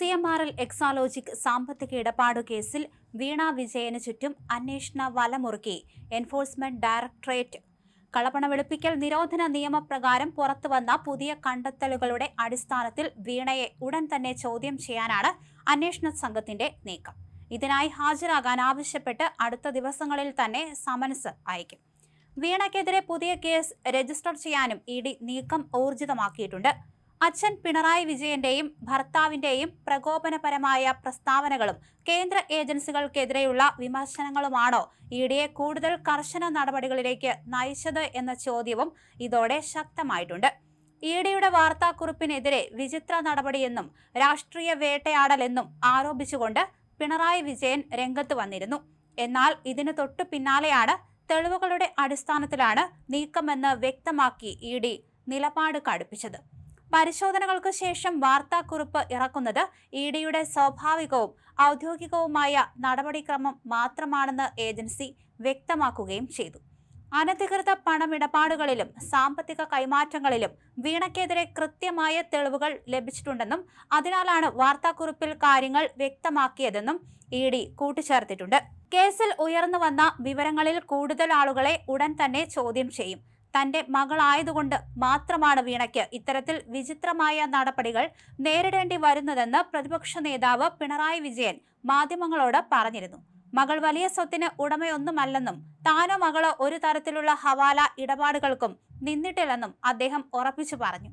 CMRL Exalogic സാമ്പത്തിക ഇടപാടു കേസിൽ വീണ വിജയന് ചുറ്റും അന്വേഷണ വലമുറുക്കി എൻഫോഴ്സ്മെന്റ് ഡയറക്ടറേറ്റ്. കളപ്പണ വെളുപ്പിക്കൽ നിരോധന നിയമപ്രകാരം പുറത്തുവന്ന പുതിയ കണ്ടെത്തലുകളുടെ അടിസ്ഥാനത്തിൽ വീണയെ ഉടൻ തന്നെ ചോദ്യം ചെയ്യാനാണ് അന്വേഷണ സംഘത്തിന്റെ നീക്കം. ഇതിനായി ഹാജരാകാൻ ആവശ്യപ്പെട്ട് അടുത്ത ദിവസങ്ങളിൽ തന്നെ സമൻസ് അയക്കും. വീണയ്ക്കെതിരെ പുതിയ കേസ് രജിസ്റ്റർ ചെയ്യാനും ED നീക്കം ഊർജിതമാക്കിയിട്ടുണ്ട്. അച്ഛൻ പിണറായി വിജയന്റെയും ഭർത്താവിന്റെയും പ്രകോപനപരമായ പ്രസ്താവനകളും കേന്ദ്ര ഏജൻസികൾക്കെതിരെയുള്ള വിമർശനങ്ങളുമാണോ EDയെ കൂടുതൽ കർശന നടപടികളിലേക്ക് നയിച്ചത് എന്ന ചോദ്യവും ഇതോടെ ശക്തമായിട്ടുണ്ട്. EDയുടെ വാർത്താക്കുറിപ്പിനെതിരെ വിചിത്ര നടപടിയെന്നും രാഷ്ട്രീയ വേട്ടയാടലെന്നും ആരോപിച്ചുകൊണ്ട് പിണറായി വിജയൻ രംഗത്ത് വന്നിരുന്നു. എന്നാൽ ഇതിനു തൊട്ടു പിന്നാലെയാണ് തെളിവുകളുടെ അടിസ്ഥാനത്തിലാണ് നീക്കമെന്ന് വ്യക്തമാക്കി ED നിലപാട് കടുപ്പിച്ചത്. പരിശോധനകൾക്ക് ശേഷം വാർത്താക്കുറിപ്പ് ഇറക്കുന്നത് EDയുടെ സ്വാഭാവികവും ഔദ്യോഗികവുമായ നടപടിക്രമം മാത്രമാണെന്ന് ഏജൻസി വ്യക്തമാക്കുകയും ചെയ്തു. അനധികൃത പണമിടപാടുകളിലും സാമ്പത്തിക കൈമാറ്റങ്ങളിലും വീണയ്ക്കെതിരെ കൃത്യമായ തെളിവുകൾ ലഭിച്ചിട്ടുണ്ടെന്നും അതിനാലാണ് വാർത്താക്കുറിപ്പിൽ കാര്യങ്ങൾ വ്യക്തമാക്കിയതെന്നും ED കൂട്ടിച്ചേർത്തിട്ടുണ്ട്. കേസിൽ ഉയർന്നുവന്ന വിവരങ്ങളിൽ കൂടുതൽ ആളുകളെ ഉടൻ തന്നെ ചോദ്യം ചെയ്യും. തന്റെ മകളായതുകൊണ്ട് മാത്രമാണ് വീണയ്ക്ക് ഇത്തരത്തിൽ വിചിത്രമായ നടപടികൾ നേരിടേണ്ടി വരുന്നതെന്ന് പ്രതിപക്ഷ നേതാവ് പിണറായി വിജയൻ മാധ്യമങ്ങളോട് പറഞ്ഞിരുന്നു. മകൾ വലിയ സ്വത്തിന് ഉടമയൊന്നുമല്ലെന്നും താനോ മകളോ ഒരു തരത്തിലുള്ള ഹവാല ഇടപാടുകൾക്കും നിന്നിട്ടില്ലെന്നും അദ്ദേഹം ഉറപ്പിച്ചു പറഞ്ഞു.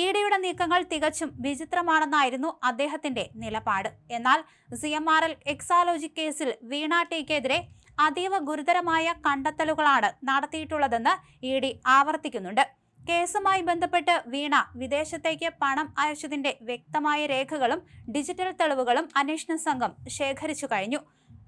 EDയുടെ നീക്കങ്ങൾ തികച്ചും വിചിത്രമാണെന്നായിരുന്നു അദ്ദേഹത്തിന്റെ നിലപാട്. എന്നാൽ CMRL എക്സാലോജിക് കേസിൽ വീണ ടിക്കെതിരെ അതീവ ഗുരുതരമായ കണ്ടെത്തലുകളാണ് നടത്തിയിട്ടുള്ളതെന്ന് ED ആവർത്തിക്കുന്നുണ്ട്. കേസുമായി ബന്ധപ്പെട്ട് വീണ വിദേശത്തേക്ക് പണം അയച്ചതിന്റെ വ്യക്തമായ രേഖകളും ഡിജിറ്റൽ തെളിവുകളും അന്വേഷണ സംഘം ശേഖരിച്ചു കഴിഞ്ഞു.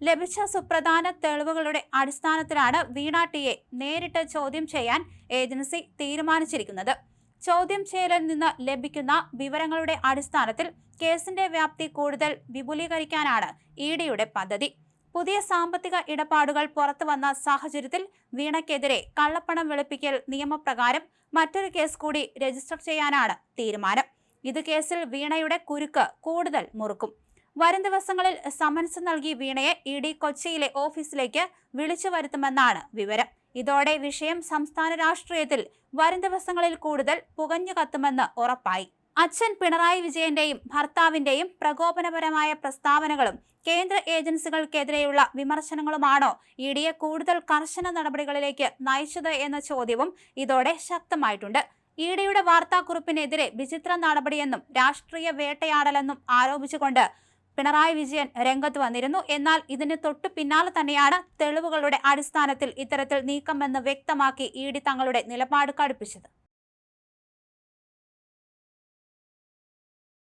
ലഭിച്ച സുപ്രധാന തെളിവുകളുടെ അടിസ്ഥാനത്തിലാണ് വീണ ടിയെ നേരിട്ട് ചോദ്യം ചെയ്യാൻ ഏജൻസി തീരുമാനിച്ചിരിക്കുന്നത്. ചോദ്യം ചെയ്യലിൽ നിന്ന് ലഭിക്കുന്ന വിവരങ്ങളുടെ അടിസ്ഥാനത്തിൽ കേസിന്റെ വ്യാപ്തി കൂടുതൽ വിപുലീകരിക്കാനാണ് EDയുടെ പദ്ധതി. പുതിയ സാമ്പത്തിക ഇടപാടുകൾ പുറത്തുവന്ന സാഹചര്യത്തിൽ വീണയ്ക്കെതിരെ കള്ളപ്പണം വെളുപ്പിക്കൽ നിയമപ്രകാരം മറ്റൊരു കേസ് കൂടി രജിസ്റ്റർ ചെയ്യാനാണ് തീരുമാനം. ഇത് കേസിൽ വീണയുടെ കുരുക്ക് കൂടുതൽ മുറുക്കും. വരും ദിവസങ്ങളിൽ സമൻസ് നൽകി വീണയെ ED കൊച്ചിയിലെ ഓഫീസിലേക്ക് വിളിച്ചു വരുത്തുമെന്നാണ് വിവരം. ഇതോടെ വിഷയം സംസ്ഥാന രാഷ്ട്രീയത്തിൽ വരും ദിവസങ്ങളിൽ കൂടുതൽ പുകഞ്ഞു കത്തുമെന്ന് ഉറപ്പായി. അച്ഛൻ പിണറായി വിജയന്റെയും ഭർത്താവിന്റെയും പ്രകോപനപരമായ പ്രസ്താവനകളും കേന്ദ്ര ഏജൻസികൾക്കെതിരെയുള്ള വിമർശനങ്ങളുമാണോ EDയെ കൂടുതൽ കർശന നടപടികളിലേക്ക് നയിച്ചത് എന്ന ചോദ്യവും ഇതോടെ ശക്തമായിട്ടുണ്ട്. EDയുടെ വാർത്താക്കുറിപ്പിനെതിരെ വിചിത്ര നടപടിയെന്നും രാഷ്ട്രീയ വേട്ടയാടലെന്നും ആരോപിച്ചുകൊണ്ട് പിണറായി വിജയൻ രംഗത്ത് വന്നിരുന്നു. എന്നാൽ ഇതിന് തൊട്ടു പിന്നാലെ തന്നെയാണ് തെളിവുകളുടെ അടിസ്ഥാനത്തിൽ ഇത്തരത്തിൽ നീക്കമെന്ന് വ്യക്തമാക്കി ED തങ്ങളുടെ നിലപാട് കടുപ്പിച്ചത്.